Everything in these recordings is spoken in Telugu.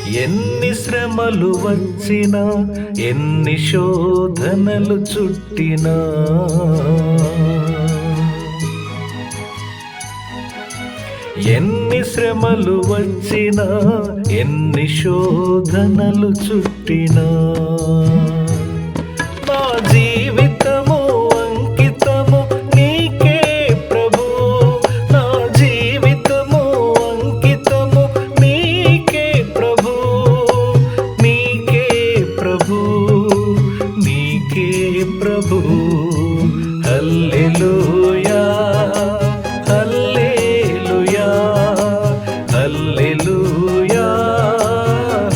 ఎన్ని శ్రమలు వచ్చినా, ఎన్ని శోధనలు చుట్టినా, ఎన్ని శ్రమలు వచ్చినా, ఎన్ని శోధనలు చుట్టినా, నా జీవితము అంకితము నీకే ప్రభు, నా జీవితము అంకితము నీకే ప్రభు, నీకే ప్రభు, నీకే ప్రభు. హల్లెలూయా, హల్లెలూయా, హల్లెలూయా,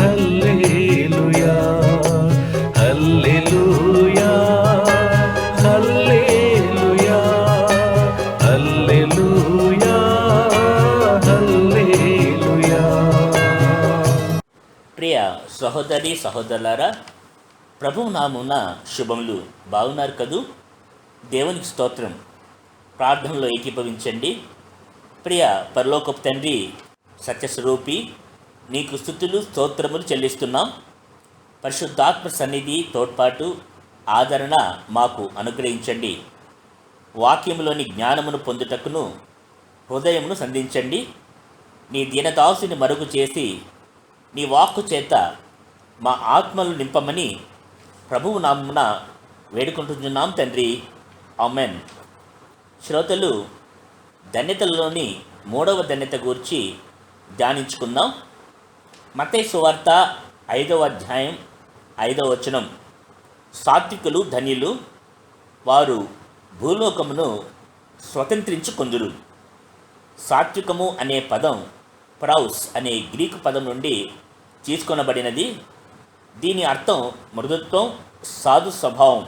హల్లెలూయా, హల్లెలూయా, హల్లెలూయా, హల్లెలూయా, హల్లెలూయా. ప్రియ సహోదరి సహోదరులారా, ప్రభువు నామున శుభములు. బాగున్నారు కదూ? దేవునికి స్తోత్రం. ప్రార్థనలో ఏకీభవించండి. ప్రియ పరలోకపు తండ్రి, సత్యస్వరూపి, నీకు స్తుతులు స్తోత్రములు చెల్లిస్తున్నాం. పరిశుద్ధాత్మ సన్నిధి, తోడ్పాటు, ఆదరణ మాకు అనుగ్రహించండి. వాక్యములోని జ్ఞానమును పొందుటకును హృదయమును సంధించండి. నీ దీనదాసుని మరుగు చేసి నీ వాక్కు చేత మా ఆత్మలు నింపమని ప్రభువు నామమున వేడుకుంటున్నాం తండ్రి. ఆమెన్. శ్రోతలు, ధన్యతలలోని 3వ ధన్యత గురించి ధ్యానించుకుందాం. మత్తయి సువార్త 5వ అధ్యాయం 5వ వచనం. సాత్వికులు ధన్యులు, వారు భూలోకమును స్వతంత్రించుకొందురు. సాత్వికము అనే పదం ప్రౌస్ అనే గ్రీకు పదం నుండి తీసుకొనబడినది. దీని అర్థం మృదుత్వం, సాధు స్వభావం.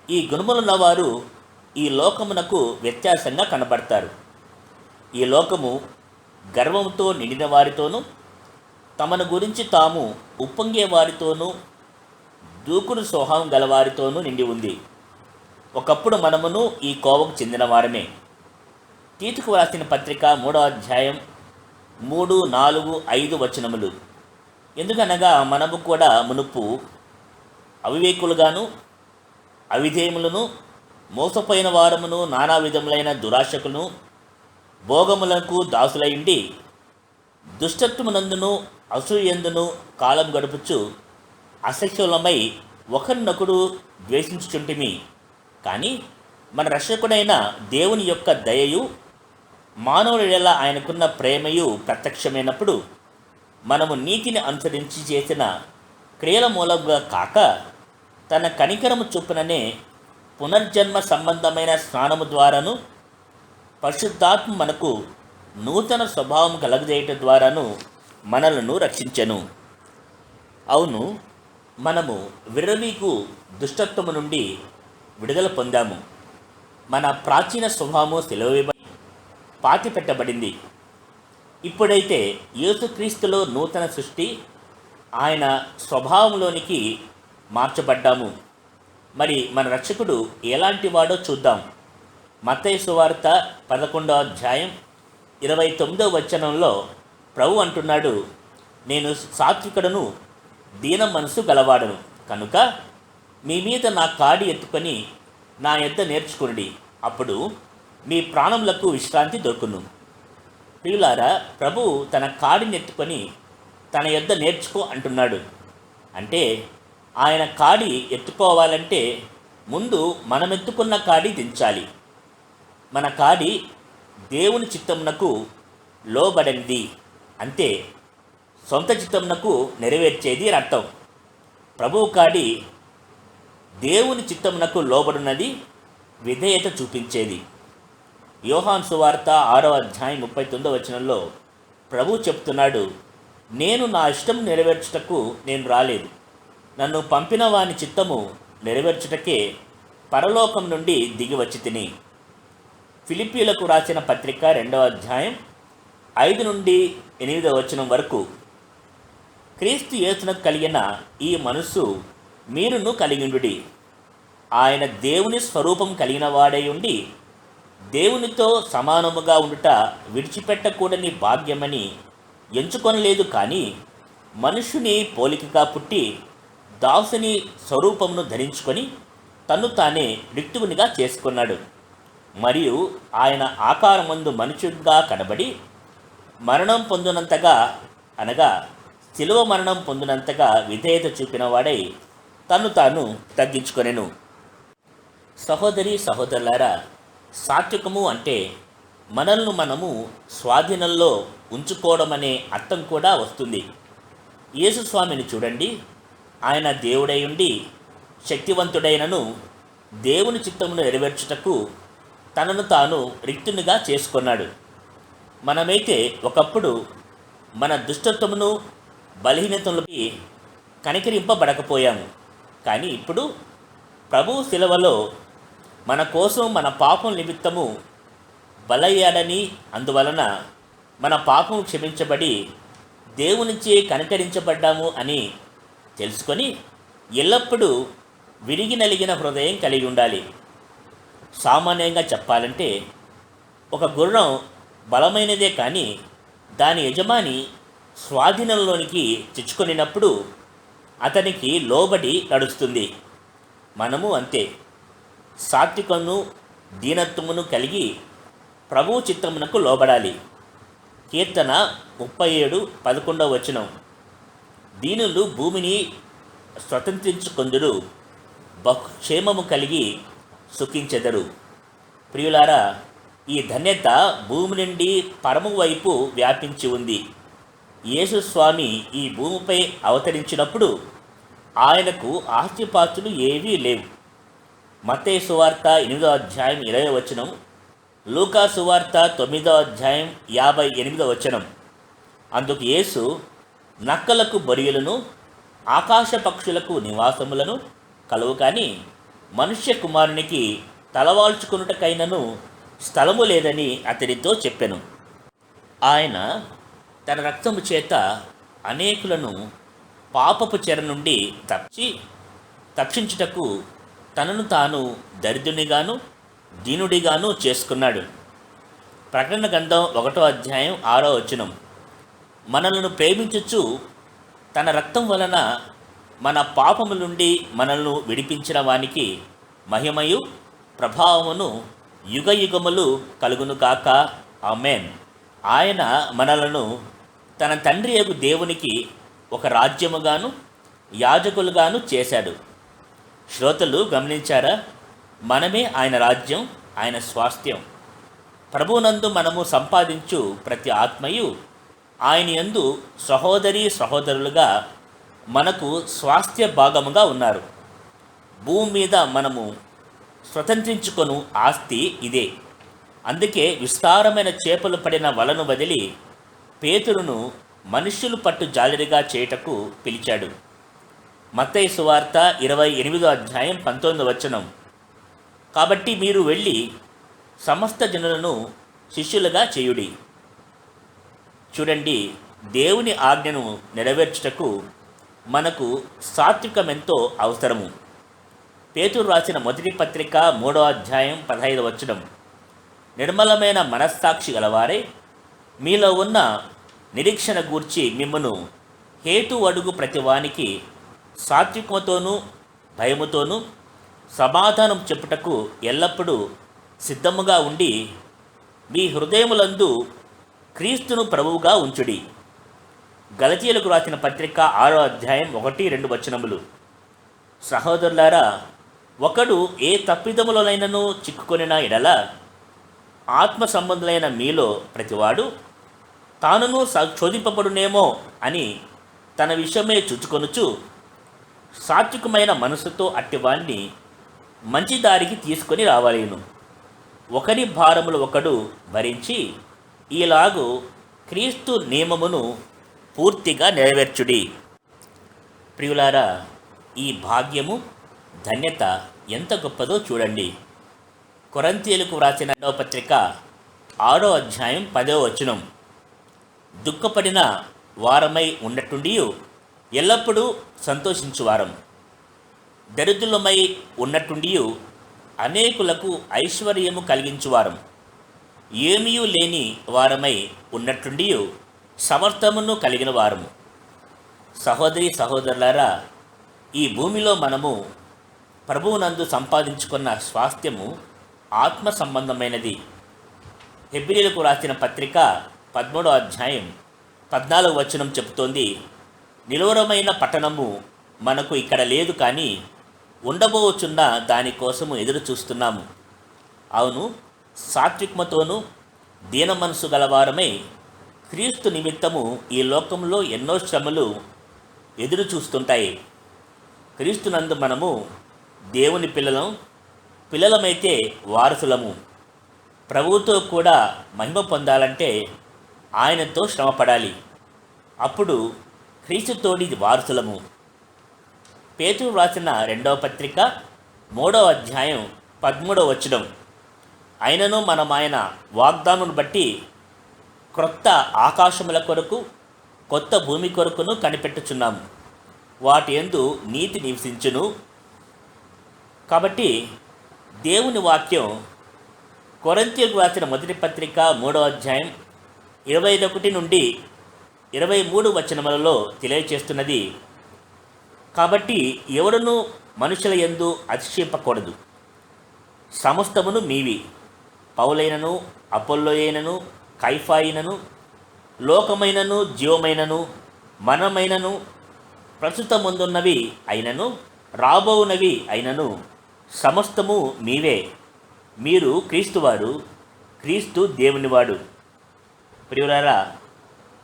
ఈ గుణములున్న వారు ఈ లోకమునకు వ్యత్యాసంగా కనబడతారు. ఈ లోకము గర్వంతో నిండిన వారితోనూ, తమను గురించి తాము ఉప్పొంగే వారితోనూ, దూకుడు స్వభావం గలవారితోనూ నిండి ఉంది. ఒకప్పుడు మనమును ఈ కోవకు చెందిన వారమే. తీతుకు రాసిన పత్రిక 3వ అధ్యాయం 3, 4, 5 వచనములు. ఎందుకనగా మనము కూడా మునుపు అవివేకులుగాను, అవిధేయములను, మోసపోయిన వారమును, నానా విధములైన దురాశకును, భోగములకు దాసులైండి దుష్టత్వమునందును అసూయందును కాలం గడుపుచు అసహ్యులమై ఒకరినొకడు ద్వేషించుచుంటిమి. కానీ మన రక్షకుడైన దేవుని యొక్క దయయు, మానవుడి ఎడల ఆయనకున్న ప్రేమయు ప్రత్యక్షమైనప్పుడు మనము నీతిని అనుసరించి చేసిన క్రియల మూలంగా కాక, తన కనికరము చొప్పుననే పునర్జన్మ సంబంధమైన స్నానము ద్వారాను, పరిశుద్ధాత్మ మనకు నూతన స్వభావం కలగజేయటం ద్వారాను మనలను రక్షించెను. అవును, మనము విర్రవీగు దుష్టత్వము నుండి విడుదల పొందాము. మన ప్రాచీన స్వభావము సిలువవేయబడి పాతిపెట్టబడింది. ఇప్పుడైతే యేసుక్రీస్తులో నూతన సృష్టి, ఆయన స్వభావంలోనికి మార్చబడ్డాము. మరి మన రక్షకుడు ఎలాంటి వాడో చూద్దాం. మత్తయి సువార్త 11వ అధ్యాయం 29వ వచనంలో ప్రభు అంటున్నాడు, నేను సాత్వికుడను, దీన మనసు గలవాడను కనుక మీ మీద నా కాడి ఎత్తుకొని నా యొద్ద నేర్చుకునుడి, అప్పుడు మీ ప్రాణములకు విశ్రాంతి దొరుకును. ప్రియులారా, ప్రభు తన కాడిని ఎత్తుకొని తన యొద్ద నేర్చుకో అంటున్నాడు. అంటే ఆయన కాడి ఎత్తుకోవాలంటే ముందు మనం ఎత్తుకున్న కాడి దించాలి. మన కాడి దేవుని చిత్తమునకు లోబడింది, అంతే. సొంత చిత్తమునకు నెరవేర్చేది అర్థం. ప్రభువు కాడి దేవుని చిత్తమునకు లోబడినది, విధేయత చూపించేది. యోహాను సువార్త 6వ అధ్యాయం 39వ వచనంలో ప్రభు చెప్తున్నాడు, నేను నా ఇష్టం నెరవేర్చుటకు నేను రాలేదు, నన్ను పంపిన వాని చిత్తము నెరవేర్చుటకే పరలోకం నుండి దిగి వచ్చి తిని. ఫిలిప్పీలకు రాసిన పత్రిక 2వ అధ్యాయం 5 నుండి 8వ వచనం వరకు, క్రీస్తు యేసునకు కలిగిన ఈ మనస్సు మీరును కలిగిండుడి. ఆయన దేవుని స్వరూపం కలిగిన వాడై ఉండి దేవునితో సమానముగా ఉండుట విడిచిపెట్టకూడని భాగ్యమని ఎంచుకొనలేదు, కానీ మనుషుని పోలికగా పుట్టి దాసుని స్వరూపమును ధరించుకొని తన్ను తానే రిక్తువునిగా చేసుకున్నాడు. మరియు ఆయన ఆకారమందు మనుషుడిగా కనబడి మరణం పొందినంతగా, అనగా శిలువ మరణం పొందినంతగా విధేయత చూపిన వాడై తన్ను తాను తగ్గించుకొనెను. సహోదరి సహోదరులారా, సాత్వికము అంటే మనల్ని మనము స్వాధీనంలో ఉంచుకోవడం అనే అర్థం కూడా వస్తుంది. యేసుస్వామిని చూడండి. ఆయన దేవుడై ఉండి శక్తివంతుడైనను దేవుని చిత్తమును నెరవేర్చుటకు తనను తాను రిక్తునిగా చేసుకున్నాడు. మనమైతే ఒకప్పుడు మన దుష్టత్వమును బలహీనతలకి కనికరింపబడకపోయాము. కానీ ఇప్పుడు ప్రభువు శిలువలో మన కోసం మన పాపం నిమిత్తము బలయ్యాడని, అందువలన మన పాపం క్షమించబడి దేవునిచే కనికరించబడ్డాము అని తెలుసుకొని ఎల్లప్పుడూ విరిగి నలిగిన హృదయం కలిగి ఉండాలి. సామాన్యంగా చెప్పాలంటే ఒక గుర్రం బలమైనదే కానీ దాని యజమాని స్వాధీనంలోనికి తెచ్చుకొనినప్పుడు అతనికి లోబడి నడుస్తుంది. మనము అంతే. సాత్వికమును దీనత్వమును కలిగి ప్రభువు చిత్తమునకు లోబడాలి. కీర్తన 37:11 దీనులు భూమిని స్వతంత్రించుకొందురు, బహుక్షేమము కలిగి సుఖించెదరు. ప్రియులారా, ఈ ధన్యత భూమి నుండి పరము వైపు వ్యాపించి ఉంది. యేసుస్వామి ఈ భూమిపై అవతరించినప్పుడు ఆయనకు ఆస్తిపాస్తులు ఏవీ లేవు. మత్తయి సువార్త 8:20, లూకా సువార్త 9:58. అందుకు యేసు, నక్కలకు బొరియలను ఆకాశ పక్షులకు నివాసములను కలవు, కానీ మనుష్య కుమారునికి తలవాల్చుకున్నటకైనను స్థలము లేదని అతనితో చెప్పెను. ఆయన తన రక్తము చేత అనేకులను పాపపు చెర నుండి తప్పించుటకు తనను తాను దరిద్రునిగాను దీనుడిగాను చేసుకున్నాడు. ప్రకటన గ్రంథం 1:6 మనలను ప్రేమించుచు తన రక్తం వలన మన పాపము నుండి మనల్ని విడిపించిన వానికి మహిమయు ప్రభావమును యుగయుగములు కలుగును కాక. ఆమేన్. ఆయన మనలను తన తండ్రి యగు దేవునికి ఒక రాజ్యముగాను యాజకులుగాను చేశాడు. శ్రోతలు గమనించారా? మనమే ఆయన రాజ్యం, ఆయన స్వాస్థ్యం. ప్రభువునందు మనము సంపాదించు ప్రతి ఆత్మయు ఆయన యందు సహోదరి సహోదరులుగా మనకు స్వాస్థ్య భాగముగా ఉన్నారు. భూమి మీద మనము స్వతంత్రించుకొను ఆస్తి ఇదే. అందుకే విస్తారమైన చేపలు పడిన వలను వదిలి పేతురును మనుష్యులు పట్టు జాలరిగా చేయుటకు పిలిచాడు. మత్తయి సువార్త 28:19. కాబట్టి మీరు వెళ్ళి సమస్త జనులను శిష్యులుగా చేయుడి. చూడండి, దేవుని ఆజ్ఞను నెరవేర్చుటకు మనకు సాత్వికమెంతో అవసరము. పేతురు రాసిన మొదటి పత్రిక 3:15. నిర్మలమైన మనస్సాక్షి గలవారే మీలో ఉన్న నిరీక్షణ గూర్చి మిమ్మను హేతు అడుగు ప్రతివానికి సాత్వికముతోనూ భయముతోనూ సమాధానం చెప్పుటకు ఎల్లప్పుడూ సిద్ధముగా ఉండి మీ హృదయములందు క్రీస్తును ప్రభువుగా ఉంచుడి. గలతీయులకు రాసిన పత్రిక 6:1-2. సహోదరులారా, ఒకడు ఏ తప్పిదములనైనను చిక్కుకొనిన ఎడల ఆత్మ సంబంధులైన మీలో ప్రతివాడు తానును శోధింపబడునేమో అని తన విషయమే చూచుకొనుచు సాత్వికమైన మనసుతో అట్టివాణ్ణి మంచి దారికి తీసుకొని రావాలేను. ఒకరి భారములు ఒకడు భరించి ఈలాగు క్రీస్తు నియమమును పూర్తిగా నెరవేర్చుడి. ప్రియులారా, ఈ భాగ్యము ధన్యత ఎంత గొప్పదో చూడండి. కొరింథీయులకు వ్రాసిన 2వ పత్రిక 6:10. దుఃఖపడిన వారమై ఉన్నట్టుండి ఎల్లప్పుడూ సంతోషించువారం, దరిద్రులమై ఉన్నట్టుండి అనేకులకు ఐశ్వర్యము కలిగించువారం, ఏమీ లేని వారమై ఉన్నట్టుండి సమర్థమును కలిగిన వారము, సహోదరి సహోదరులారా, ఈ భూమిలో మనము ప్రభువునందు సంపాదించుకున్న స్వాస్థ్యము ఆత్మ సంబంధమైనది. హెబ్రీయులకు రాసిన పత్రిక 13వ అధ్యాయం 14వ వచనం చెబుతోంది, నిలువరమైన పట్టణము మనకు ఇక్కడ లేదు, కానీ ఉండబోచున్న దానికోసము ఎదురు చూస్తున్నాము. అవును, సాత్వికతతోనూ దీన మనసు గలవారమై క్రీస్తు నిమిత్తము ఈ లోకంలో ఎన్నో శ్రమలు ఎదురు చూస్తుంటాయి. క్రీస్తునందు మనము దేవుని పిల్లలమైతే వారసులము. ప్రభువుతో కూడా మహిమ పొందాలంటే ఆయనతో శ్రమపడాలి. అప్పుడు క్రీస్తుతోడి వారసులము. పేతురు రాసిన 2వ పత్రిక 3వ అధ్యాయం 13వ వచనం, అయినను మనం ఆయన వాగ్దానమును బట్టి క్రొత్త ఆకాశముల కొరకు కొత్త భూమి కొరకును కనిపెట్టుచున్నాము, వాటి యందు నీతి నివసించును. కాబట్టి దేవుని వాక్యం కొరింథీయులకు రాసిన 1వ పత్రిక 3వ అధ్యాయం 21 నుండి 23 వచనములలో తెలియచేస్తున్నది, కాబట్టి ఎవడును మనుషుల యందు అతిశయింపకూడదు. సమస్తమును మీవి, పౌలైనను అపొల్లోయైనను కైఫాయినను లోకమైనను జీవమైనను మనమైనను ప్రస్తుతముందున్నవి అయినను రాబోవునవి అయినను సమస్తము మీవే. మీరు క్రీస్తువారు, క్రీస్తు దేవునివాడు. ప్రియులారా,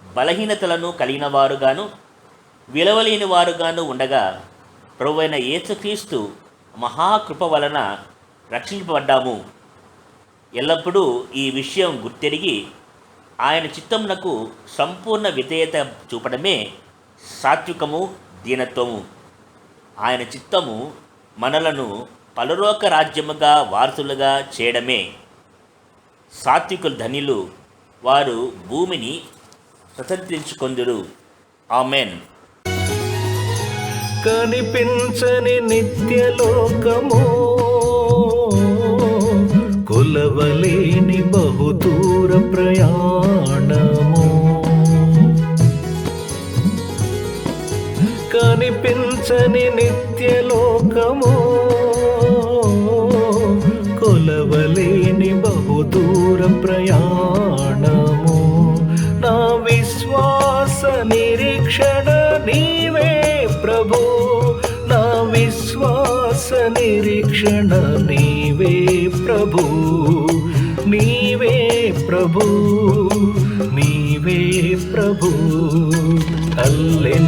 బలహీనతలను కలిగిన వారుగాను విలువలేని వారుగాను ఉండగా ప్రభువైన యేసుక్రీస్తు మహాకృప వలన రక్షింపబడ్డాము. ఎల్లప్పుడూ ఈ విషయం గుర్తెరిగి ఆయన చిత్తమునకు సంపూర్ణ విధేయత చూపడమే సాత్వికము, దీనత్వము. ఆయన చిత్తము మనలను పరలోక రాజ్యముగా వారసులుగా చేయడమే. సాత్వికులు ధన్యులు, వారు భూమిని స్వతంత్రించుకొందురు. ఆమెన్. కనిపించని నిత్యలోకము, కొలవలేని బహుదూర ప్రయాణము. కనిపించని నిత్యలోకము, కొలవలేని బహుదూర ప్రయాణము. నా విశ్వాస నిరీక్షణ నీవే ప్రభు, నా విశ్వాస నిరీక్షణ నీవే ప్రభు, నీవే ప్రభు, నీవే ప్రభు. హల్లెలూయా.